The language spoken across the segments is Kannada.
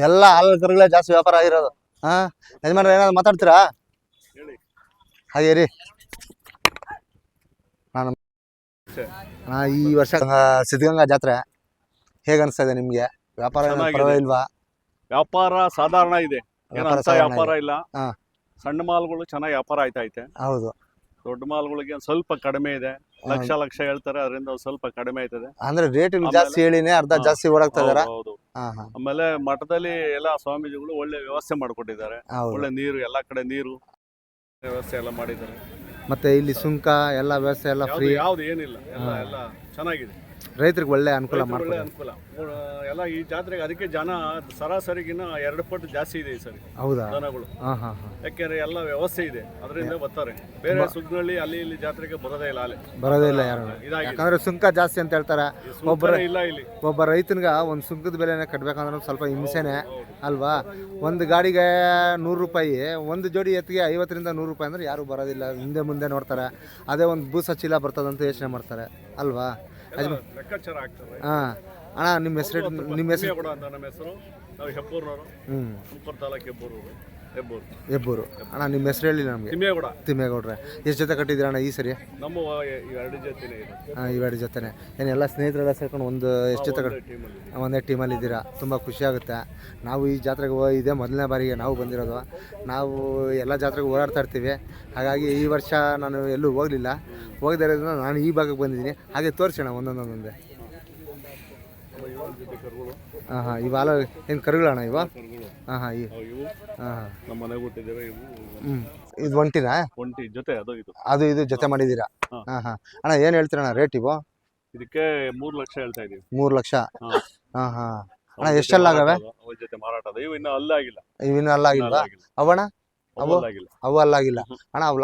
ಎಲ್ಲ ಹಾಲು ಕರುಗಳೇ ಜಾಸ್ತಿ ವ್ಯಾಪಾರ ಆಗಿರೋದು. ಹಾ ಯಜಮಾನ್ರೆ ಏನಾದ್ರು ಮಾತಾಡ್ತೀರಾ? ಹಾಗೆ ರೀ. ನಾನು ಈ ವರ್ಷ ಸಿದ್ಧಗಂಗಾ ಜಾತ್ರೆ ಹೇಗೆ ಅನಿಸ್ತಾ ಇದೆ ನಿಮ್ಗೆ? ವ್ಯಾಪಾರ ಪರವಾಗಿಲ್ವಾ? ವ್ಯಾಪಾರ ಸಾಧಾರಣ ಇದೆ, ವ್ಯಾಪಾರ ಇಲ್ಲ. ಸಣ್ಣ ಮಾಲ್ಗಳು ಚೆನ್ನಾಗಿ ವ್ಯಾಪಾರ ಆಯ್ತೈತೆ. ಹೌದು. ದೊಡ್ಡ ಮಾಲ್ಗಳಿಗೆ ಸ್ವಲ್ಪ ಕಡಿಮೆ ಇದೆ, ಲಕ್ಷ ಹೇಳ್ತಾರೆ, ಅದರಿಂದ ಸ್ವಲ್ಪ ಕಡಿಮೆ ಆಯ್ತದೆ. ಅಂದ್ರೆ ರೇಟ್ ಜಾಸ್ತಿ ಹೇಳಿನೇ ಅರ್ಧ ಜಾಸ್ತಿ ಓಡಾಗ್ತಾ ಇದಾರೆ. ಹೌದು. ಆಮೇಲೆ ಮಠದಲ್ಲಿ ಎಲ್ಲ ಸ್ವಾಮೀಜಿಗಳು ಒಳ್ಳೆ ವ್ಯವಸ್ಥೆ ಮಾಡ್ಕೊಟ್ಟಿದ್ದಾರೆ. ಒಳ್ಳೆ ನೀರು, ಎಲ್ಲಾ ಕಡೆ ನೀರು ವ್ಯವಸ್ಥೆ ಎಲ್ಲ ಮಾಡಿದ್ದಾರೆ. ಮತ್ತೆ ಇಲ್ಲಿ ಸುಂಕ ಎಲ್ಲ ವ್ಯವಸ್ಥೆ ಎಲ್ಲ ಫ್ರೀ, ಯಾವ್ದು ಏನಿಲ್ಲ, ಎಲ್ಲ ಚೆನ್ನಾಗಿದೆ. ರೈತರಿಗೆ ಒಳ್ಳೆ ಅನುಕೂಲ ಮಾಡ್ತಾರೆ. ಅನುಕೂಲ ಎಲ್ಲ ಈ ಜಾತ್ರೆಗೆ. ಅದಕ್ಕೆ ಜನ ಸರಾಸರಿಗಿನ್ನ 2 ಪಟ್ಟು ಜಾಸ್ತಿ ಇದೆ ಈ ಸರಿ. ಹೌದಾ? ಜನಗಳು ಯಾಕೆಂದ್ರೆ ಎಲ್ಲ ವ್ಯವಸ್ಥೆ ಇದೆ, ಅದರಿಂದ ಬರ್ತಾರೆ. ಬೇರೆ ಸುಗ್ನಳ್ಳಿ ಅಲ್ಲಿ ಇಲ್ಲಿ ಜಾತ್ರೆಗೆ ಬರೋದೇ ಇಲ್ಲ ಯಾರು. ಯಾಕಂದ್ರೆ ಸುಂಕ ಜಾಸ್ತಿ ಅಂತ ಹೇಳ್ತಾರೆ. ಒಬ್ಬ ರೈತನಿಗೆ ಒಂದು ಸುಂಕದ ಬೆಲೆನೇ ಕಟ್ಬೇಕಂದ್ರೆ ಸ್ವಲ್ಪ ಹಿಂಸೆನೆ ಅಲ್ವಾ? ಒಂದು ಗಾಡಿಗೆ 100 ರೂಪಾಯಿ, ಒಂದು ಜೋಡಿ ಎತ್ತಿಗೆ 50ರಿಂದ 100 ರೂಪಾಯಿ ಅಂದ್ರೆ ಯಾರು ಬರೋದಿಲ್ಲ, ಹಿಂದೆ ಮುಂದೆ ನೋಡ್ತಾರೆ. ಅದೇ ಒಂದು ಬೂಸ ಚೀಲ ಬರ್ತದಂತ ಯೋಚನೆ ಮಾಡ್ತಾರೆ ಅಲ್ವಾ? ಲೆಕ್ಕಾಚಾರ ಆಗ್ತದೆ. ಅಣ್ಣ ನಿಮ್ಮ ಹೆಸರು? ನಿಮ್ಮ ಹೆಸರು? ನಮ್ಮ ಹೆಸರು ನಾವು ಹೆಬ್ಬೂರ್ನವರು, ತುಮಕೂರು ತಾಲೂಕು ಹೆಬ್ಬೂರು. ಅಣ್ಣ ನಿಮ್ಮ ಹೆಸರು ಹೇಳಿ ನಮಗೆ. ತಿಮ್ಮೇಗೌಡ್ರೆ. ಎಷ್ಟು ಜೊತೆ ಕಟ್ಟಿದ್ದೀರ ಅಣ್ಣ ಈ ಸರಿ? ನಮ್ಮ 2 ಜೊತೆನೇ ಇದೆ. 2 ಜೊತೆನೆ. ಏನು ಎಲ್ಲ ಸ್ನೇಹಿತರೆಲ್ಲ ಸೇರ್ಕೊಂಡು ಎಷ್ಟು ಜೊತೆ ಒಂದೇ ಟೀಮಲ್ಲಿ ಇದ್ದೀರಾ? ತುಂಬ ಖುಷಿ ಆಗುತ್ತೆ. ನಾವು ಈ ಜಾತ್ರೆಗೆ ಇದೇ ಮೊದಲನೇ ಬಾರಿಗೆ ನಾವು ಬಂದಿರೋದು. ನಾವು ಎಲ್ಲ ಜಾತ್ರೆಗೆ ಓಡಾಡ್ತಾ ಇರ್ತೀವಿ, ಹಾಗಾಗಿ ಈ ವರ್ಷ ನಾನು ಎಲ್ಲೂ ಹೋಗಲಿಲ್ಲ. ಹೋಗದೇ ಇರೋದ್ರಿಂದ ನಾನು ಈ ಭಾಗಕ್ಕೆ ಬಂದಿದ್ದೀನಿ. ಹಾಗೆ ತೋರಿಸೋಣ ಒಂದೊಂದೇ. ಇವು ಹಾಲು ಏನು ಕರುಗಳಣ್ಣ ಇವ? ಇದು ಒಂಟಿನಾ? ಒಂಟಿ ಜೊತೆ ಇದು ಜೊತೆ ಮಾಡಿದ್ದೀರಾ? ಅಣ್ಣ ಏನು ಹೇಳ್ತೀರಣ್ಣ ರೇಟ್ ಇವು? ಇದಕ್ಕೆ 3 ಲಕ್ಷ ಹೇಳ್ತಾ ಇದೀವಿ. 3 ಲಕ್ಷ. ಅಣ್ಣ ಎಷ್ಟೆಲ್ಲ ಆಗವೆ? ಜೊತೆ ಮಾರಾಟ ಅದ. ಇವು ಇನ್ನೂ ಇವಿನ್ನೂ ಅಲ್ಲಾಗಿಲ್ವಾ? ಅವಣ್ಣ ಅವು ಅಲ್ಲಾಗಿಲ್ಲ. ಅಣ್ಣ ಅವು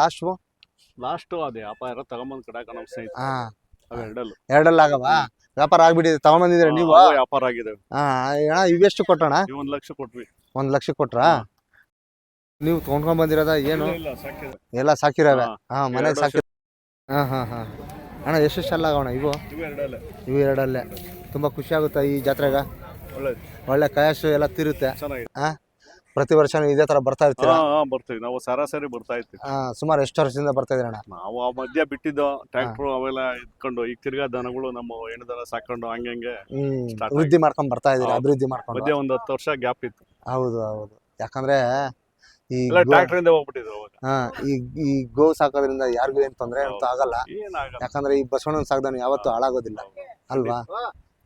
ಲಾಸ್ಟ್ ಅದೇ ವ್ಯಾಪಾರ ತಗೊಂಬಂದ್ ಕಡಾಕ ನಮ್ಮ ಸ್ನೇಹಿತ ಎರಡಲ್ಲಾಗವ ವ್ಯಾಪಾರ ಆಗ್ಬಿಟ್ಟಿದೆ. ತಗೊಂಬಂದಿದ್ದೀರಾ ನೀವು? ವ್ಯಾಪಾರ ಆಗಿದೆ. ಅಣ್ಣ ಇವೆಷ್ಟು ಕೊಟ್ಟಣ? 1 ಲಕ್ಷ ಕೊಟ್ವಿ. 1 ಲಕ್ಷ ಕೊಟ್ರಾ? ನೀವು ತೊಗೊಂಡ್ಕೊಂಡ್ ಬಂದಿರೋದ ಏನು? ಎಲ್ಲ ಸಾಕಿರವೆ? ಮನೆಗೆ ಸಾಕಿ. ಅಣ್ಣ ಎಷ್ಟೆಲ್ಲ ಆಗೋಣ ಇವು? ಇವು ಎರಡಲ್ಲೇ. ತುಂಬ ಖುಷಿ ಆಗುತ್ತೆ ಈ ಜಾತ್ರೆಗ. ಒಳ್ಳೆ ಕಯಾಶು ಎಲ್ಲ ತಿರುತ್ತೆ. ಪ್ರತಿ ವರ್ಷ ಇದೇ ತರ ಬರ್ತಾ ಇರ್ತೀರಾ? ಬರ್ತೀವಿ, ನಾವು ಸರಾಸರಿ ಬರ್ತಾ ಇರ್ತೀವಿ. ಸುಮಾರು ಎಷ್ಟು ವರ್ಷದಿಂದ ಬರ್ತಾ ಇದ್ದೀರಣ್ಣ? ನಾವು ಆ ಮಧ್ಯ ಬಿಟ್ಟಿದ್ದು ಟ್ರ್ಯಾಕ್ಟರ್ ಅವೆಲ್ಲ ಇಟ್ಕೊಂಡು ಈಗ ತಿರ್ಗಾ ದನಗಳು ನಮ್ಮ ಹೆಣ್ಣು ದನ ಸಾಕೊಂಡು ಹಂಗೆ ಅಭಿವೃದ್ಧಿ ಮಾಡ್ಕೊಂಡು ಬರ್ತಾ ಇದೀರಿ. ಅಭಿವೃದ್ಧಿ ಮಾಡ್ಕೊಂಡು ಮಧ್ಯ ಒಂದು 10 ವರ್ಷ ಗ್ಯಾಪ್ ಇತ್ತು. ಹೌದು. ಯಾಕಂದ್ರೆ ಈ ಟ್ರ್ಯಾಕ್ಟರ್ ಇಂದ ಹೋಗ್ಬಿಟ್ಟಿದ್ರು. ಈ ಗೋ ಸಾಕೋದ್ರಿಂದ ಯಾರಿಗೂ ಏನ್ ತೊಂದರೆ ಅಂತ ಆಗಲ್ಲ. ಯಾಕಂದ್ರೆ ಈ ಬಸವಣ್ಣನ ಸಾಕ್ದವನು ಯಾವತ್ತೂ ಹಾಳಾಗೋದಿಲ್ಲ ಅಲ್ವಾ?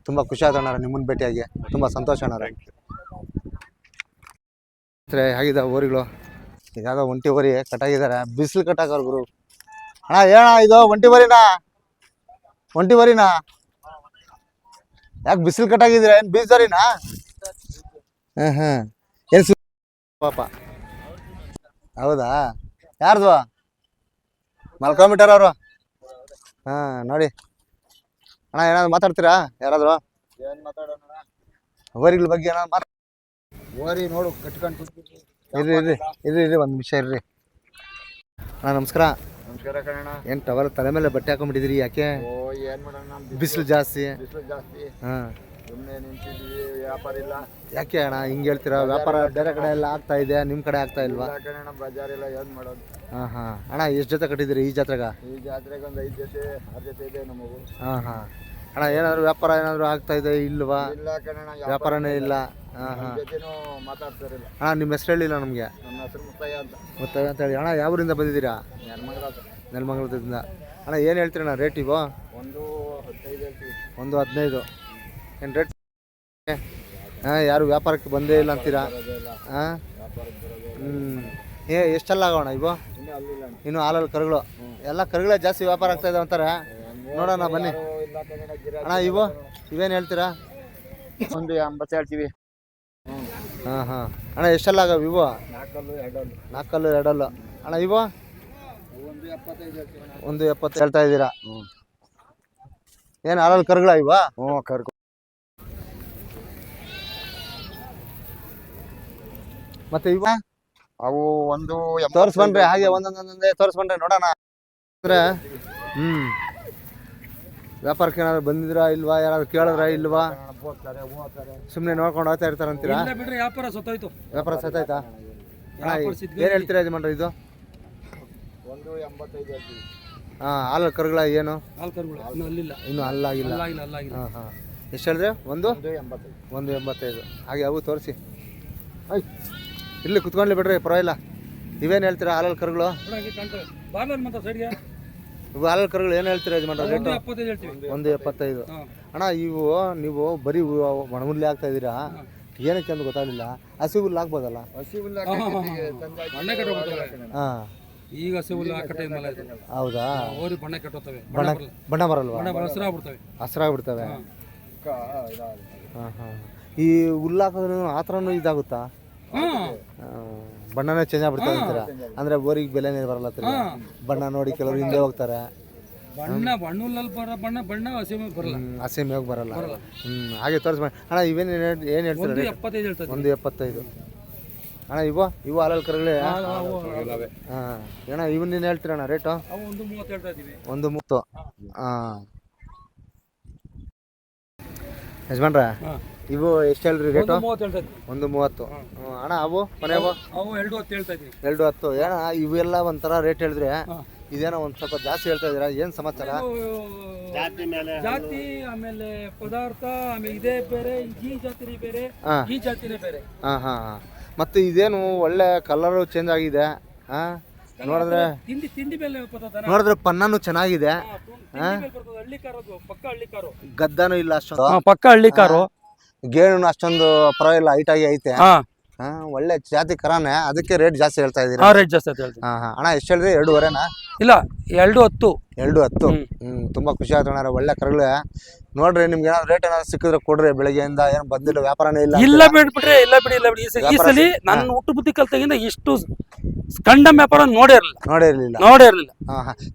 ತುಂಬಾ ಖುಷಿ ಆಯ್ತು ಅಣ್ಣ ನಿಮ್ಮನ್ನ ಭೇಟಿಯಾಗಿ. ತುಂಬಾ ಸಂತೋಷ ಅಣ್ಣ. ಹೇಗಿದ್ದಾವೆ ಓರಿಗಳು? ಇದಾದ ಒಂಟಿ ಓರಿ ಕಟ್ಟಾಗಿದ್ದಾರೆ. ಬಿಸಿಲು ಕಟ್ಟಾಕವ್ರು ಗುರು. ಅಣ್ಣ ಏನ ಇದು ಒಂಟಿ ಬರಿನಾ? ಯಾಕೆ ಬಿಸಿಲು ಕಟ್ಟಾಗಿದ್ದೀರಾ? ಏನು ಬೀಜರಿನಾ? ಏನು ಪಾಪ? ಹೌದಾ? ಯಾರ್ದು? ಮಲ್ಕೊಂಬಿಟ್ಟಾರ ಅವರು. ನೋಡಿ ಅಣ್ಣ ಏನಾದ್ರು ಮಾತಾಡ್ತೀರಾ ಯಾರಾದ್ರು? ಓರಿಗಳ ಬಗ್ಗೆ ಏನಾದ್ರು ಓರಿ ನೋಡು ಕಟ್ಕೊಂಡು ಇರ್ರಿ ಒಂದು ನಿಮಿಷ ಇರ್ರಿ. ಅಣ್ಣ ನಮಸ್ಕಾರ. ಏನು ಟವಲ್ ತಲೆ ಮೇಲೆ ಬಟ್ಟೆ ಹಾಕೊಂಡ್ಬಿಟ್ಟಿದ್ರಿ ಯಾಕೆ? ಬಿಸಿಲು ಜಾಸ್ತಿ. ವ್ಯಾಪಾರ ಇಲ್ಲ ಯಾಕೆ ಅಣ್ಣ ಹಿಂಗೆ ಹೇಳ್ತೀರಾ? ವ್ಯಾಪಾರ ಬೇರೆ ಕಡೆ ಎಲ್ಲ ಆಗ್ತಾ ಇದೆ, ನಿಮ್ಮ ಕಡೆ ಆಗ್ತಾ ಇಲ್ವಾ? ಬಜಾರ್ ಎಲ್ಲ ಏನು ಮಾಡೋದು? ಅಣ್ಣ ಎಷ್ಟು ಜೊತೆ ಕಟ್ಟಿದ್ದೀರಿ ಈ ಜಾತ್ರೆಗೆ? ಈ ಜಾತ್ರೆಗೆ ಒಂದು 5 ಜೊತೆ 6 ಜೊತೆ ಇದೆ ನಮಗೂ. ಅಣ್ಣ ಏನಾದ್ರು ವ್ಯಾಪಾರ ಏನಾದ್ರು ಆಗ್ತಾ ಇದೆ ಇಲ್ವಾ? ಇಲ್ಲ ಕಣಣ್ಣ, ವ್ಯಾಪಾರನೇ ಇಲ್ಲ. ಮಾತಾಡ್ತಾರಿಲ್ಲ. ಅಣ್ಣ ನಿಮ್ಮ ಹೆಸರು ಹೇಳಿಲ್ಲ ನಮಗೆ. ನಮ್ಮ ಹೆಸರು ಮುತ್ತಯ್ಯ ಅಂತ ಹೇಳಿ. ಅಣ್ಣ ಯಾವ ಊರಿಂದ ಬಂದಿದ್ದೀರಾ? ನೆಲಮಂಗಲದಿಂದ. ಅಣ್ಣ ಏನು ಹೇಳ್ತೀರಣ್ಣ ರೇಟ್ ಇವು? 1.15 ಹೇಳ್ತೀವಿ. 1.15 ಏನು ರೇಟ್? ಯಾರು ವ್ಯಾಪಾರಕ್ಕೆ ಬಂದೇ ಇಲ್ಲ ಅಂತೀರಾ? ಎಷ್ಟೆಲ್ಲ ಆಗೋಣ ಇವು? ಇನ್ನು ಹಾಲಲ್ಲಿ ಕರುಗಳು ಎಲ್ಲ ಕರುಗಳೇ ಜಾಸ್ತಿ ವ್ಯಾಪಾರ ಆಗ್ತಾ ಇದೆ ಅಂತಾರೆ. ನೋಡೋಣ ಬನ್ನಿ. ಅಣ್ಣ ಇವೇನು ಹೇಳ್ತೀರಾ? 1.80 ಹೇಳ್ತೀವಿ. ಅಣ್ಣ ಎಷ್ಟೆಲ್ಲ ಆಗವ ಇವು? 4 ಕಲ್ಲು 2 ಹಲ್ಲು. ಅಣ್ಣ ಇವು 1.70 ಹೇಳ್ತಾ ಇದ್ದೀರಾ? ಏನು ಹಾಲಲ್ಲಿ ಕರುಗಳ ಇವ? ಕರು. ಮತ್ತೆ ಇವ ಅವು ತೋರಿಸ್ಬನ್ರಿ, ಹಾಗೆ ಒಂದೊಂದೇ ತೋರಿಸ್ಬನ್ರಿ ನೋಡೋಣ. ಅಂದ್ರೆ ವ್ಯಾಪಾರಕ್ಕೆ ಏನಾದ್ರು ಬಂದಿದ್ರಾ ಇಲ್ವಾ, ಯಾರಾದ್ರು ಕೇಳಿದ್ರಾ ಇಲ್ವಾ? ಸುಮ್ಮನೆ ನೋಡ್ಕೊಂಡು ಹೋಗ್ತಾ ಇರ್ತಾರಂತೀರಾ? ಇಲ್ಲ ಬಿಡ್ರಿ, ವ್ಯಾಪಾರ ಸತ್ತೋಯ್ತು. ವ್ಯಾಪಾರ ಸತ್ತಾಯ್ತಾ? ವ್ಯಾಪಾರ ಸಿದ್ಧ ಏನು ಹೇಳ್ತೀರಾ ಯಜಮಾನ್ರೆ ಇದು? ಹಾಂ, ಹಾಲು ಕರುಗಳ ಏನು ಹಾಲು ಕರುಗಳು ಇನ್ನೂ ಅಲ್ಲಿಲ್ಲ, ಇನ್ನೂ ಅಲ್ಲಾಗಿಲ್ಲ. ಅಲ್ಲಾಗಿಲ್ಲ. ಹಾಂ ಹಾಂ, ಎಷ್ಟು ಹೇಳಿದ್ರೆ? 185. ಹಾಗೆ ಅವು ತೋರಿಸಿ. ಇಲ್ಲಿ ಕುತ್ಕೊಂಡ್ಲಿ ಬಿಡ್ರಿ, ಪರವಾಗಿಲ್ಲ. ಇವೇನು ಹೇಳ್ತೀರಾ ಹಾಲಲ್ಲಿ ಕರುಗಳು? ಬಾರ್ಲರ್ ಮತ್ತೆ ಸೈಡ್ಗೆ ಇವು ಹಾಲಲ್ಲಿ ಕರುಗಳು ಏನು ಹೇಳ್ತೀರಾ ಯಜಮಾನ್ರೆ ರೇಟು? 175 ಹೇಳ್ತೀವಿ. 175. ಅಣ್ಣ ಇವು ನೀವು ಬರೀ ಒಣಮುಲ್ಲಿ ಆಗ್ತಾ ಇದ್ದೀರಾ, ಏನಕ್ಕೆ ಅಂತ ಗೊತ್ತಾಗಲಿಲ್ಲ. ಹಸಿ ಹುಲ್ಲು ಹಾಕ್ಬೋದಲ್ಲ? ಬಣ್ಣ ಕಟ್ಟೋಗ್ತವೆ. ಹಾಂ, ಈಗ ಹಸಿ ಹುಲ್ಲು ಹಾಕಟ್ಟೆ ಮೇಲೆ ಹೌದಾ? ಓರಿ ಬಣ್ಣ ಕಟ್ಟೋತವೆ, ಬಣ್ಣ ಬರಲ್ವಾ? ಹಸಿರಾಗ್ಬಿಡ್ತವೆ. ಹಸ್ರಾಗ್ಬಿಡ್ತವೆ. ಹಾಂ ಹಾಂ. ಈ ಹುಲ್ಲು ಹಾಕಿದ್ರು ಆ ಥರನೂ ಇದಾಗುತ್ತಾ? ಬಣ್ಣನೇ ಚೇಂಜ್ ಆಗ್ಬಿಡ್ತದೆ ಅಂತೀರಾ? ಅಂದರೆ ಬೋರಿಗೆ ಬೆಲೆನೇ ಬರಲ್ಲ ತಿರ್ಗಾ. ಬಣ್ಣ ನೋಡಿ ಕೆಲವರು ಹಿಂದೆ ಹೋಗ್ತಾರೆ. ಬಣ್ಣಲ್ಲಿ ಬರೋ ಬಣ್ಣ ಹಸಿ ಮೇವು ಬರಲ್ಲ, ಹಸಿ ಮೇವು ಬರಲ್ಲ. ಹಾಗೆ ತೋರಿಸ್ ಅಣ್ಣ. ಇವೇನು ಏನು ಹೇಳ್ತೀರಾ? 175 ಹೇಳ್ತಾರೆ. 175. ಅಣ್ಣ ಇವು ಹಾಲಲ್ಲಿ ಕರುಗಳೇ? ಹಾಂ ಅಣ್ಣ, ಇವನ್ನೇನು ಹೇಳ್ತೀರಣ್ಣ ರೇಟು? 130 ಹೇಳ್ತಾ ಇದ್ದೀವಿ. 130. ಹಾಂ ಯಜಮಾನ್ರ, ಇವು ಎಷ್ಟು ಹೇಳ್ರಿ ರೇಟು? 130. ಅಣ್ಣ ಅವು ಮನೆಯವು? ಅವು 210 ಹೇಳ್ತಾ ಇದ್ದೀವಿ. 210. ಅಣ್ಣ ಇವೆಲ್ಲ ಒಂಥರ ರೇಟ್ ಹೇಳಿದ್ರೆ, ಇದೇನೋ ಒಂದು ಸ್ವಲ್ಪ ಜಾಸ್ತಿ ಹೇಳ್ತಾ ಇದ್ದೀರಾ, ಏನು ಸಮಾಚಾರ? ಜಾತಿ ಆಮೇಲೆ ಪದಾರ್ಥ ಆಮೇಲೆ ಇದೇ ಬೇರೆ, ಈ ಜಾತಿನೇ ಬೇರೆ, ಈ ಜಾತಿನೇ ಬೇರೆ. ಹಾಂ ಹಾಂ ಹಾಂ. ಮತ್ತು ಇದೇನು ಒಳ್ಳೆ ಕಲರು ಚೇಂಜ್ ಆಗಿದೆ. ಹಾಂ, ನೋಡಿದ್ರೆ ತಿಂಡಿ ಮೇಲೆ ನೋಡಿದ್ರೆ ಪನ್ನನು ಚೆನ್ನಾಗಿದೆ. ಹಳ್ಳಿ ಕಾರು, ಪಕ್ಕ ಹಳ್ಳಿ ಕಾರು. ಗದ್ದಾನು ಇಲ್ಲ ಅಷ್ಟೊಂದು, ಪಕ್ಕ ಹಳ್ಳಿ ಕಾರು. ಗೇಣು ಅಷ್ಟೊಂದು ಪರವಾಗಿಲ್ಲ, ಹೈಟಾಗಿ ಐತೆ. ಒಳ್ಳೆ ಜಾತಿ ಕರಾನೆ, ಅದಕ್ಕೆ ರೇಟ್ ಜಾಸ್ತಿ ಹೇಳ್ತಾ ಇದೀರಾ? ರೇಟ್ ಜಾಸ್ತಿ ಅಂತ ಹೇಳ್ತೀನಿ. ಅಣ್ಣ ಎಷ್ಟು ಹೇಳಿದ್ರಿ? 2.5ನಾ? ಇಲ್ಲ, 210. 210. ತುಂಬಾ ಖುಷಿ ಆಯ್ತು ಅಣ್ಣ, ಒಳ್ಳೆ ಕರುಗಳೇ. ನೋಡ್ರಿ, ನಿಮ್ಗೆ ಏನಾದ್ರು ರೇಟ್ ಏನಾದ್ರು ಸಿಕ್ಕಿದ್ರೆ ಕೊಡ್ರಿ. ಬೆಳಗ್ಗೆಯಿಂದ ಏನು ಬಂದಿಲ್ಲ, ವ್ಯಾಪಾರನೇ ಇಲ್ಲ. ಇಲ್ಲ ಬಿಡ್ಬಿಟ್ರೆ, ಇಲ್ಲ ಬಿಡಿ. ಈ ಸಲ ನನ್ನ ಹುಟ್ಟು ಬುದ್ಧಿ ಕಲ್ತಾಗಿಂದ ಇಷ್ಟು ಕಂಡಮ್ ವ್ಯಾಪಾರ ನೋಡೇ ಇರಲಿಲ್ಲ.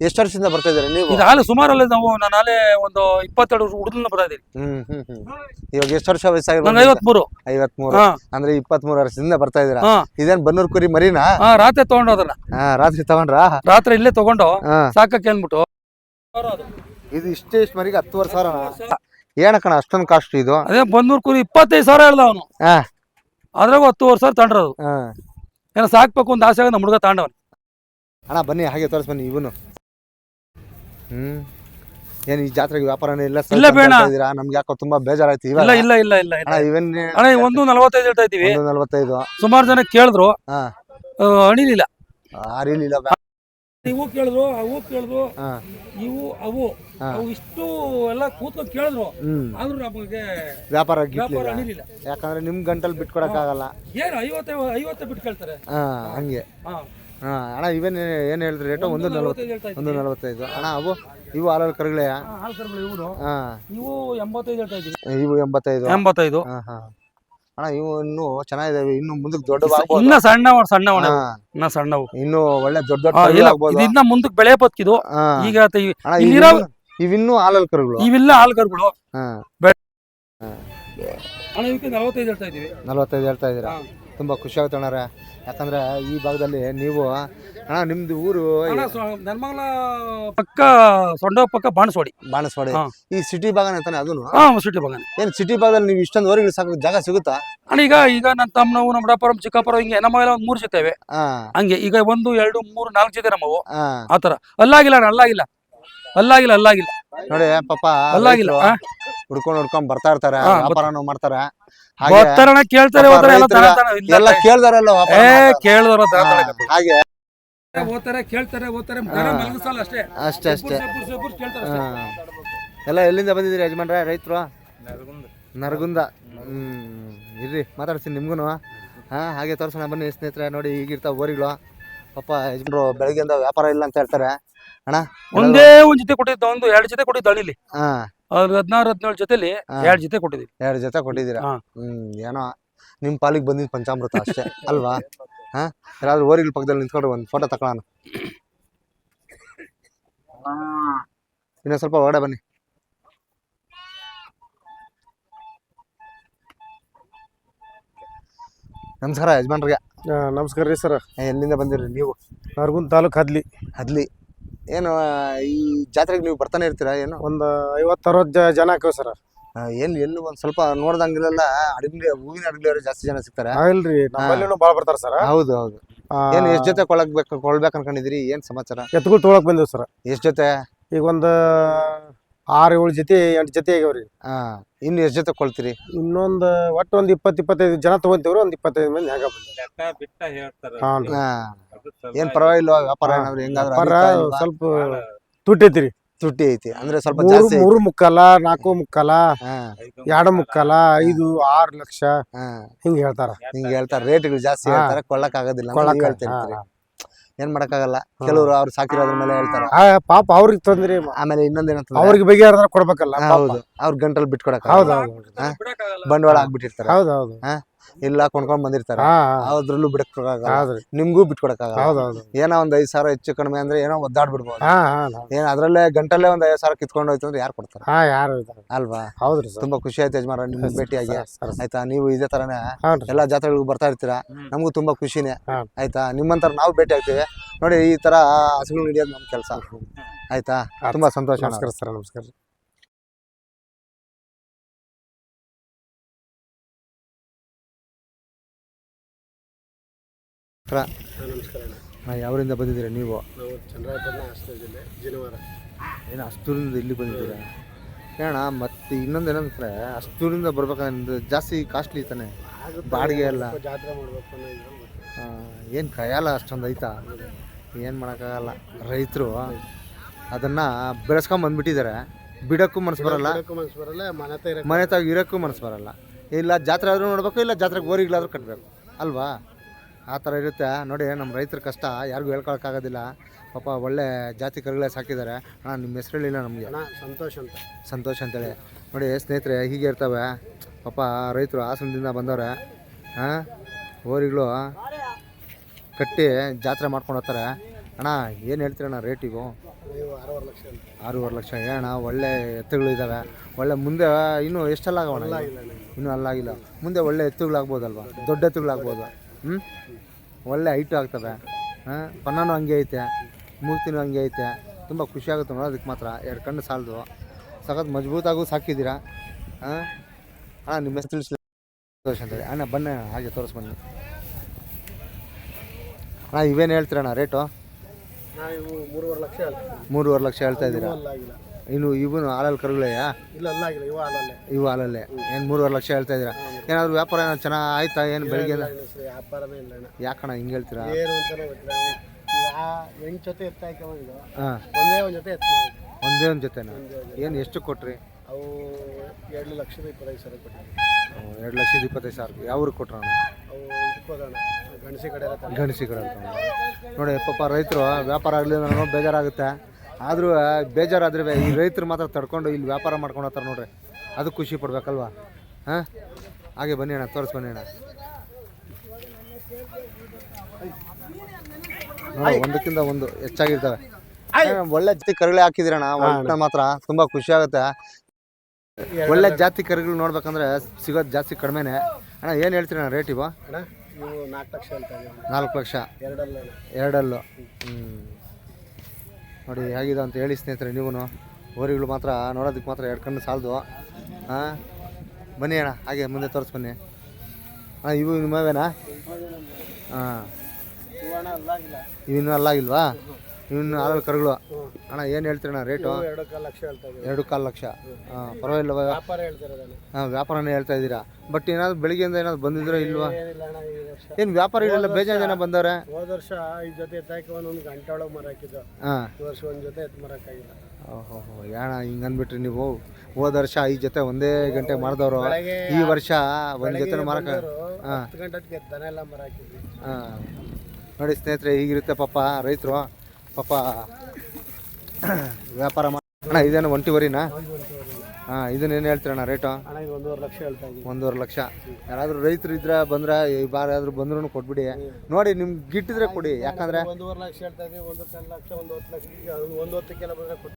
ಎಷ್ಟು ವರ್ಷದಿಂದ ಬರ್ತಾ ಇದ್ದೀರಾ ನೀವು? ಇದು ಹಾಲು ಸುಮಾರಲ್ಲ, ನಾನು ನಾಳೆ ಒಂದು 22 ವರ್ಷ ಹುಡುಗನ ಬರ್ತಾ ಇದ್ದೀನಿ. ಇವಾಗ ಎಷ್ಟು ವರ್ಷ ವಯಸ್ಸಾಗಿರೋ? 53. ಅಂದ್ರೆ 23 ವರ್ಷದಿಂದ ಬರ್ತಾ ಇದ್ದೀರಾ? ಇದೇನ್ ಬನ್ನೂರ್ ಕುರಿ ಮರಿನಾ? ರಾತ್ರಿ ತಗೊಂಡೋದನ್ನ. ರಾತ್ರಿ ತಗೊಂಡ್ರ? ರಾತ್ರಿ ಇಲ್ಲೇ ತಗೊಂಡು ಸಾಕಕ್ಕೆ ಅಂದ್ಬಿಟ್ಟು. ಇದು ಇಷ್ಟು ಮರಿಗೆ 10,000. ಏನಕ್ಕಣ ಅಷ್ಟೊಂದು ಕಾಸ್ಟ್ ಇದು? ಅದೇ ಬನ್ನೂರ್ ಕುರಿ 25,000 ಹೇಳ್ದ ಅವನು. ಅದ್ರಾಗ 10,000 ತಗೊಂಡ್ರದು. ಏನೋ ಸಾಕ್ಬೇಕು ಅಂತ ಆಸೆ ನಮ್ಮ ಹುಡುಗ ತಗೊಂಡವನು. ಅಣ್ಣ ಬನ್ನಿ, ಹಾಗೆ ತೋರಿಸ್ ಬನ್ನಿ ಇವನು. ಏನು ಈ ಜಾತ್ರೆಗೆ ವ್ಯಾಪಾರನೇ ಇಲ್ಲ? ಇಲ್ಲ ಬೇಡ, ನಮ್ಗೆ ಯಾಕೋ ತುಂಬಾ ಬೇಜಾರಾಯ್ತು. ಇಲ್ಲ ಇಲ್ಲ ಇಲ್ಲ ಇಲ್ಲ ಇವನ್ 145 ಹೇಳ್ತಾ ಇದೀವಿ. 145. ಸುಮಾರು ಜನ ಕೇಳಿದ್ರು, ಅಣಿಲಿಲ್ಲ. ಅರಿಲಿಲ್ಲ. ಇವು ಕೇಳಿದ್ರು, ಅವು ಕೇಳಿದ್ರು, ಇವು ಅವು ಇಷ್ಟು ಎಲ್ಲ ಕೂತ್ಕೊಂಡು ಕೇಳಿದ್ರು. ಆದ್ರೂ ನಮಗೆ ವ್ಯಾಪಾರ ಅಣಿಲಿಲ್ಲ. ಯಾಕಂದ್ರೆ ನಿಮ್ ಗಂಟಲ್ ಬಿಟ್ಕೊಡಕ್ ಆಗಲ್ಲ. ಏನು 50 ಬಿಟ್ಟು ಕೇಳ್ತಾರೆ. ಹಂಗೆ. ಅಣ್ಣ ಇವೇನು ಏನು ಹೇಳಿದ್ರಿ ರೇಟು? 145. ಅಣ್ಣ ಇವು ಹಾಲಲ್ಲಿ ಕರುಗಳೇ? ಇವು 85 ಹೇಳ್ತಾ ಇದ್ದೀವಿ. ಇವು 85. ಅಣ್ಣ ಇವು ಇನ್ನೂ ಚೆನ್ನಾಗಿದಾವೆ, ಇನ್ನು ಮುಂದಕ್ಕೆ ದೊಡ್ಡವಾಗ್ಬೋದು. ಇನ್ನ ಸಣ್ಣವು ಇನ್ನು ಒಳ್ಳೆ ದೊಡ್ಡ ಇದನ್ನ ಮುಂದಕ್ಕೆ ಬೆಳೆ ಬದುಕಿದು. ಈಗ ಇವಿನ್ನೂ ಹಾಲಲ್ಲಿ ಕರುಗಳು? ಇವೆಲ್ಲ ಹಾಲು ಕರುಗಳು. ಅಣ್ಣ ಇವಕ್ಕೆ 45 ಹೇಳ್ತಾ ಇದೀವಿ. 45 ಹೇಳ್ತಾ ಇದೀರಾ? ತುಂಬಾ ಖುಷಿ ಆಗುತ್ತೆ ಅಣ್ಣಾರೆ. ಯಾಕಂದ್ರೆ ಈ ಭಾಗದಲ್ಲಿ ನೀವು ಅಣ್ಣ ನಿಮ್ದು ಊರು ನರ್ಮಂಗಲ ಪಕ್ಕ ಸೊಂಡ ಪಕ್ಕ ಬಾಣಸ್ವಾಡಿ. ಈ ಸಿಟಿ ಭಾಗನೇ ತಾನೆ ಅದನ್ನು? ಸಿಟಿ ಭಾಗ. ಏನ್ ಸಿಟಿ ಭಾಗದಲ್ಲಿ ನೀವು ಇಷ್ಟೊಂದು ಊರಿಗೆ ಸಾಕು ಜಾಗ ಸಿಗುತ್ತಾ ಅಣ್ಣ? ಈಗ ನನ್ನ ತಮ್ಮನವು, ನಮ್ಮ ಡಾಪುರಂ, ಚಿಕ್ಕಾಪುರ, ಹಿಂಗೆ ನಮ್ಮೆಲ್ಲ 3 ಜೊತೆ ಇವೆ. ಹಂಗೆ ಈಗ 1, 2, 3, 4 ಜೊತೆ ನಮ್ಮವು. ಆತರ ಅಲ್ಲಾಗಿಲ್ಲ ನೋಡಿ ಪಾಪ ಅಲ್ಲಾಗಿಲ್ಲ. ಹುಡ್ಕೊಂಡ್ ಬರ್ತಾ ಇರ್ತಾರೆ, ವ್ಯಾಪಾರನೂ ಮಾಡ್ತಾರೆ. ಕೇಳ್ತಾರೆ ಎಲ್ಲ ಕೇಳ್ದಾರಲ್ಲ ಹಾಗೆ ಓದ್ತಾರೆ, ಕೇಳ್ತಾರೆ, ಅಷ್ಟೇ. ಎಲ್ಲ ಎಲ್ಲಿಂದ ಬಂದಿದ್ದೀರಿ ಯಜಮಾನ್ರೆ? ರೈತರು? ನರಗುಂದ. ಇರ್ರಿ ಮಾತಾಡ್ತೀನಿ ನಿಮ್ಗೂ. ಹಾಗೆ ತೋರ್ಸೋಣ ಬನ್ನಿ ಸ್ನೇಹಿತರೆ. ನೋಡಿ ಈಗಿರ್ತಾವ ಬೋರಿಗಳು. ಪಾಪ ಯಜಮಾನ್ರು ಬೆಳಗ್ಗೆಯಿಂದ ವ್ಯಾಪಾರ ಇಲ್ಲ ಅಂತ ಹೇಳ್ತಾರೆ. ಅಣ್ಣ ಒಂದೇ ಒಂದ್ ಜೊತೆ ಕೊಟ್ಟಿದ್ದ, 2 ಜೊತೆ ಕೊಟ್ಟಿದ್ದ ಹಳ್ಳಿಲಿ. 16-17 ಜೊತೆಲಿ 2 ಜೊತೆ ಕೊಟ್ಟಿದ್ದೀವಿ. 2 ಜೊತೆ ಕೊಟ್ಟಿದ್ದೀರಾ? ಏನೋ ನಿಮ್ ಪಾಲಿಗೆ ಬಂದಿದ್ ಪಂಚಾಮೃತ ಅಷ್ಟೇ ಅಲ್ವಾ? ಯಾರಾದ್ರೂ ಓರಿಗಳ ಪಕ್ಕದಲ್ಲಿ ನಿಂತ್ಕೊಂಡ್ರೆ ಒಂದು ಫೋಟೋ ತಗೊಳ್ಳೋಣ. ಇನ್ನೊಂದು ಸ್ವಲ್ಪ ಹೊರಗಡೆ ಬನ್ನಿ. ನಮಸ್ಕಾರ ಯಜಮಾನ್ರಿಗೆ. ನಮಸ್ಕಾರ ರೀ ಸರ್. ಎಲ್ಲಿಂದ ಬಂದಿರಿ ನೀವು? ನರಗುಂದ ತಾಲೂಕು ಹದ್ಲಿ. ಏನು ಈ ಜಾತ್ರೆಗೆ ನೀವು ಬರ್ತಾನೆ ಇರ್ತೀರಾ ಏನು? ಒಂದು 50-60 ಜನ ಹಾಕವ್ ಸರ್. ಎಲ್ಲಿ ಒಂದ್ ಸ್ವಲ್ಪ ನೋಡ್ದಂಗಿಲ್ಲ ಅಡಿಗೆ ಹೂವಿನ ಅಡಿಗೆ ಜಾಸ್ತಿ ಜನ ಸಿಗ್ತಾರೆ. ಇಲ್ರಿ ನಮ್ಮಲ್ಲಿನೂ ಬಾಳ ಬರ್ತಾರ ಸರ್. ಹೌದು ಹೌದು. ಏನ್ ಎಷ್ಟ್ ಜೊತೆ ಕೊಳ್ಬೇಕು ಅನ್ಕೊಂಡಿದ್ರಿ? ಏನ್ ಸಮಾಚಾರ? ಎತ್ಗಳು ತೊಗೊಳಕ್ ಬಂದಿವ್ ಸರ್. ಎಷ್ಟ್ ಜೊತೆ? ಈಗ ಒಂದು 6-7 ಜೊತೆ 8 ಜೊತೆ ಆಗ್ಯಾವ್ರಿ. ಇನ್ನು ಎಷ್ಟ್ ಜೊತೆ ಕೊಳ್ತೀರಿ? ಇನ್ನೊಂದು ಒಟ್ಟು ಒಂದು 20-25 ಜನ ತಗೊಂತೀವ್ರಿ. ಒಂದು 25 ಮಂದಿ ಹ್ಯಾಂಗ ಏನ್ ಪರವಾಗಿಲ್ಲ ವ್ಯಾಪಾರ ಏನಾದ್ರು ವ್ಯಾಪಾರ ಹೆಂಗಾದ್ರು ಸ್ವಲ್ಪ ತುಟ್ಟೈತಿರಿ. ತುಟ್ಟಿ ಐತಿ ಅಂದ್ರೆ ಸ್ವಲ್ಪ ಜಾಸ್ತಿ 3 ಮುಕ್ಕಾಲ 4 ಮುಕ್ಕಾಲ 2 ಮುಕ್ಕಾಲ 5-6 ಲಕ್ಷ ಹಿಂಗ ಹೇಳ್ತಾರ. ಹಿಂಗ ಹೇಳ್ತಾರ. ರೇಟ್ಗಳು ಜಾಸ್ತಿ ಹೇಳ್ತಾರ, ಕೊಳ್ಳಕ್ ಆಗೋದಿಲ್ಲ ಅಂತ ನೀವ್ ಹೇಳ್ತಿರ್ತೀರಿ. ಏನ್ ಮಾಡಕ್ಕಾಗಲ್ಲ, ಕೆಲವರು ಅವ್ರು ಸಾಕಿರೋದ್ರ ಮೇಲೆ ಹೇಳ್ತಾರ. ಪಾಪ ಅವ್ರಿಗೆ ತೊಂದ್ರಿ. ಆಮೇಲೆ ಇನ್ನೊಂದೇನಂತ ಅವ್ರಿಗೆ ಬಗೆಹರಿದ್ರೆ ಕೊಡ್ಬೇಕಲ್ಲ. ಹೌದು, ಅವ್ರ ಗಂಟಲ್ ಬಿಟ್ಕೊಡಕ್ ಹೌದೌದು ಬಂಡವಾಳ ಆಗ್ಬಿಟ್ಟಿರ್ತಾರ. ಹೌದೌದು. ಇಲ್ಲ ಕೊಂಡ್ಕೊಂಡ್ ಬಂದಿರ್ತಾರ, ಅದ್ರಲ್ಲೂ ಬಿಡಕ್ಕಾಗಲ್ಲ, ನಿಮ್ಗೂ ಬಿಟ್ಕೊಡಕ್ಕಾಗಲ್ಲ. ಹೌದೌದು. ಏನೋ ಒಂದ್ 5,000 ಹೆಚ್ಚು ಕಡಿಮೆ ಅಂದ್ರೆ ಏನೋ ಒದ್ದಾಡ್ಬಿಡ್ಬೋದು. ಏನ್ ಅದ್ರಲ್ಲೇ ಗಂಟಲ್ಲೇ ಒಂದ್ 5,000 ಕಿತ್ಕೊಂಡು ಹೋಯ್ತು ಅಂದ್ರೆ ಯಾರು ಕೊಡ್ತಾರ? ಯಾರು ಅಲ್ವಾ? ಹೌದ್ರಿ. ತುಂಬಾ ಖುಷಿ ಆಯ್ತು ಯಜಮಾನ ನಿಮ್ ಭೇಟಿಯಾಗಿ. ಆಯ್ತಾ, ನೀವು ಇದೇ ತರನೇ ಎಲ್ಲಾ ಜಾತ್ರೆಗಳಿಗೂ ಬರ್ತಾ ಇರ್ತೀರಾ, ನಮಗೂ ತುಂಬಾ ಖುಷಿನೇ. ಆಯ್ತಾ, ನಿಮ್ಮಂತರ ನಾವು ಭೇಟಿ ಆಗ್ತೀವಿ ನೋಡಿ. ಈ ತರ ಹಸುಗಳು ಹಿಡಿಯೋದು ನಮ್ ಕೆಲಸ. ಆಯ್ತಾ, ತುಂಬಾ ಸಂತೋಷ. ನಮಸ್ಕಾರ ಸರ್. ನಮಸ್ಕಾರ. ಯಾವರಿಂದ ಬಂದಿದ್ದೀರಾ ನೀವು? ನಾವು ಚನ್ನರಾಯಪಟ್ಟಣ ಹಾಸನ ಜಿಲ್ಲೆ ಜಿನವಾರ. ಏನು ಅಷ್ಟೂರಿಂದ ಇಲ್ಲಿ ಬಂದಿದ್ದೀರಾ? ಹೇಳೋಣ. ಮತ್ತೆ ಇನ್ನೊಂದು ಏನಂದ್ರೆ ಅಷ್ಟೂರಿಂದ ಬರ್ಬೇಕಂದ್ರೆ ಜಾಸ್ತಿ ಕಾಸ್ಟ್ಲಿ ತಾನೆ ಬಾಡಿಗೆ ಎಲ್ಲ. ಜಾತ್ರೆ ಮಾಡ್ಬೇಕು. ಏನು ಕೈಯಲ್ಲ ಅಷ್ಟೊಂದು ಐತಾ? ಏನು ಮಾಡೋಕ್ಕಾಗಲ್ಲ. ರೈತರು ಅದನ್ನು ಬೆಳೆಸ್ಕೊಂಬಂದ್ಬಿಟ್ಟಿದ್ದಾರೆ, ಬಿಡೋಕ್ಕೂ ಮನಸ್ಸು ಬರಲ್ಲ, ಮನೆ ತಾಗ ಇರೋಕ್ಕೂ ಮನಸ್ಸು ಬರಲ್ಲ. ಇಲ್ಲ ಜಾತ್ರೆ ಆದರೂ ನೋಡ್ಬೇಕು, ಇಲ್ಲ ಜಾತ್ರೆಗೆ ಓರಿಗಳಾದ್ರೂ ಕಟ್ಟಬೇಕು ಅಲ್ವಾ? ಆ ಥರ ಇರುತ್ತೆ ನೋಡಿ. ನಮ್ಮ ರೈತರ ಕಷ್ಟ ಯಾರಿಗೂ ಹೇಳ್ಕೊಳಕ್ಕಾಗೋದಿಲ್ಲ. ಪಾಪ ಒಳ್ಳೆ ಜಾತಿ ಕರುಗಳೇ ಸಾಕಿದ್ದಾರೆ. ನಿಮ್ಮ ಹೆಸರು ಹೇಳಿಲ್ಲ ನಮಗೆ. ಸಂತೋಷ್ ಅಂತ. ಸಂತೋಷ್ ಅಂತೇಳಿ ನೋಡಿ. ಸ್ನೇಹಿತರೆ ಹೀಗೆ ಇರ್ತವೆ ಪಾಪ. ರೈತರು ಹಾಸನದಿಂದ ಬಂದವ್ರೆ, ಓರಿಗಳು ಕಟ್ಟಿ ಜಾತ್ರೆ ಮಾಡ್ಕೊಂಡು ಹೋಗ್ತಾರೆ. ಅಣ್ಣ ಏನು ಹೇಳ್ತೀರಣ್ಣ ರೇಟಿಗೂ? 6.5 ಲಕ್ಷ. ಹೇಳೋಣ. ಒಳ್ಳೆ ಎತ್ತುಗಳು ಇದ್ದಾವೆ, ಒಳ್ಳೆ. ಮುಂದೆ ಇನ್ನೂ ಎಷ್ಟೆಲ್ಲ ಆಗೋಣ? ಇನ್ನೂ ಅಲ್ಲಾಗಿಲ್ಲ. ಮುಂದೆ ಒಳ್ಳೆ ಎತ್ತುಗಳಾಗ್ಬೋದಲ್ವ, ದೊಡ್ಡ ಎತ್ತುಗಳಾಗ್ಬೋದು. ಒಳ್ಳೆ ಹೈಟು ಆಗ್ತವೆ. ಪನ್ನನೂ ಹಂಗೆ ಐತೆ, ಮೂರ್ತಿನೂ ಹಂಗೆ ಐತೆ. ತುಂಬ ಖುಷಿಯಾಗುತ್ತೆ ನೋಡೋದಕ್ಕೆ ಮಾತ್ರ. 2 ಕಣ್ಣು ಸಾಲದು. ಸಖತ್ ಮಜಬೂತಾಗೂ ಸಾಕಿದ್ದೀರಾ. ಅಣ್ಣ ನಿಮ್ಮ ಹೆಸರು ತಿಳಿಸ್ಲಿ ಅಂತೇಳಿ. ಅಣ್ಣ ಬನ್ನಿ ಹಾಗೆ ತೋರಿಸ್ಬನ್ನಿ. ಅಣ್ಣ ಇವೇನು ಹೇಳ್ತೀರಣ್ಣ ರೇಟು? 3.5 ಲಕ್ಷ. 3.5 ಲಕ್ಷ ಹೇಳ್ತಾ ಇದ್ದೀರಾ? ಇನ್ನು ಇವನು ಹಾಲಲ್ಲಿ ಕರುಗಳಯ್ಯ? ಇವು ಹಾಲಲ್ಲೇ. ಏನು 3.5 ಲಕ್ಷ ಹೇಳ್ತಾ ಇದ್ದೀರಾ? ಏನಾದರೂ ವ್ಯಾಪಾರ ಏನೋ ಚೆನ್ನಾಗಿ ಆಯ್ತಾ? ಏನು ಬೆಳಿಗ್ಗೆ ವ್ಯಾಪಾರನೇ ಇಲ್ಲ. ಯಾಕಣ್ಣ ಹಿಂಗೆ ಹೇಳ್ತೀರಾ? 8 ಜೊತೆ ಎತ್ತಾಯ್ಕೊಂಡು ಒಂದೇ ಒಂದು ಜೊತೆನಾ? ಏನು ಎಷ್ಟು ಕೊಟ್ರಿ? ಅವು 2,25,000 ಕೊಟ್ಟಿದ್ವಿ. 2,25,000. ಯಾವ ಊರಿಗೆ ಕೊಟ್ರಣ್ಣ? ಅವು ಗಣಸಿ ಕಡೆ ನೋಡಿ ಪಾಪ ರೈತರು ವ್ಯಾಪಾರ ಆಗಲಿ ಅನ್ನೋ ಬೇಜಾರಾಗುತ್ತೆ. ಆದರೂ ಬೇಜಾರಾದ್ರೆ ಈ ರೈತರು ಮಾತ್ರ ತಡ್ಕೊಂಡು ಇಲ್ಲಿ ವ್ಯಾಪಾರ ಮಾಡ್ಕೊಂಡು ಹೋಗ್ತಾರೆ ನೋಡ್ರಿ. ಅದು ಖುಷಿ ಪಡ್ಬೇಕಲ್ವಾ? ಹಾಗೆ ಬನ್ನಿ ಅಣ್ಣ, ತೋರಿಸ್ ಬನ್ನಿ ಅಣ್ಣ. ಒಂದಕ್ಕಿಂತ ಒಂದು ಹೆಚ್ಚಾಗಿರ್ತವೆ. ಒಳ್ಳೆ ಜಾತಿ ಕರುಗಳೇ ಹಾಕಿದಿರಣ್ಣ. ಒಟ್ಟು ಮಾತ್ರ ತುಂಬ ಖುಷಿ ಆಗುತ್ತೆ. ಒಳ್ಳೆ ಜಾತಿ ಕರುಗಳು ನೋಡ್ಬೇಕಂದ್ರೆ ಸಿಗೋದು ಜಾಸ್ತಿ ಕಡಿಮೆನೆ. ಅಣ್ಣ ಏನು ಹೇಳ್ತೀರಣ್ಣ ರೇಟ್ ಇವ? 4 ಲಕ್ಷ. ಎರಡಲ್ಲು. ನೋಡಿ ಹೇಗಿದೆ ಅಂತ ಹೇಳಿ ಸ್ನೇಹಿತರೆ ನೀವು. ಓರಿಗಳು ಮಾತ್ರ ನೋಡೋದಕ್ಕೆ ಮಾತ್ರ 2 ಕಣ್ಣು ಸಾಲದು. ಬನ್ನಿ ಅಣ್ಣ ಹಾಗೆ ಮುಂದೆ ತೋರಿಸ್ ಬನ್ನಿ. ಇವು ನಿಮ್ಮವೇನಾ? ಇವಿನ್ನೂ ಅಲ್ಲಾಗಿಲ್ವಾ? ಇನ್ನು ಹಾಲಲ್ಲಿ ಕರುಗಳು. ಅಣ್ಣ ಏನು ಹೇಳ್ತೀರಣ್ಣ ರೇಟು? 2.25 ಲಕ್ಷ. ಪರವಾಗಿಲ್ಲ. ವ್ಯಾಪಾರನೇ ಹೇಳ್ತಾ ಇದ್ದೀರಾ. ಬಟ್ ಏನಾದ್ರು ಬೆಳಿಗ್ಗೆಯಿಂದ ಏನಾದ್ರು ಬಂದಿದ್ರೋ ಇಲ್ವಾ? ಏನು ವ್ಯಾಪಾರ ಇಲ್ಲ, ಬೇಜಾರು ಜನ ಬಂದವ್ರೆ. ಹೋದ ವರ್ಷ 5 ಜೊತೆ ಎತ್ತಾಕಿ ಒಂದು ಗಂಟೆ ಒಳಗೆ ಮರಾಕಿದ್ದು. ಈ ವರ್ಷ 1 ಜೊತೆ ಎತ್ತು ಮರಕ್ಕಾಗಿಲ್ಲ. ಓಹೋ ಯಾಣ ಹಿಂಗೆ ಅಂದ್ಬಿಟ್ರಿ ನೀವು. ಹೋದ ವರ್ಷ 5 ಜೊತೆ ಒಂದೇ ಗಂಟೆ ಮಾಡಿದವರು, ಈ ವರ್ಷ 1 ಜೊತೆ ಮರಕ 10 ಗಂಟೆಗೆ ದನ ಎಲ್ಲ ಮರಾಕಿದ್ವಿ. ನೋಡಿ ಸ್ನೇಹಿತರೆ ಹೀಗಿರುತ್ತೆ ಪಾಪ ರೈತರು. ಪಾಪ ವ್ಯಾಪಾರ ಅಣ್ಣ. ಇದೇನು ಒಂಟಿವರಿನಾ? ಇದನ್ನೇನು ಹೇಳ್ತೀರಣ್ಣ ರೇಟು? 1.5 ಲಕ್ಷ ಹೇಳ್ತಾ ಇದ್ದೀವಿ. 1.5 ಲಕ್ಷ. ಯಾರಾದರೂ ರೈತರು ಇದ್ರೆ ಬಂದ್ರೆ ಈ ಬಾರ ಯಾರಾದರೂ ಬಂದ್ರೂ ಕೊಟ್ಬಿಡಿ. ನೋಡಿ ನಿಮ್ಗೆ ಗಿಟ್ಟಿದ್ರೆ ಕೊಡಿ. ಯಾಕಂದ್ರೆ 1.5 ಲಕ್ಷ ಹೇಳ್ತಾ ಇದ್ದೀವಿ. 1.5 ಲಕ್ಷ, 1 10 ಲಕ್ಷ, 1 ಹೊತ್ತಕ್ಕೆಲ್ಲ ಬಂದರೆ ಕೊಟ್ಟು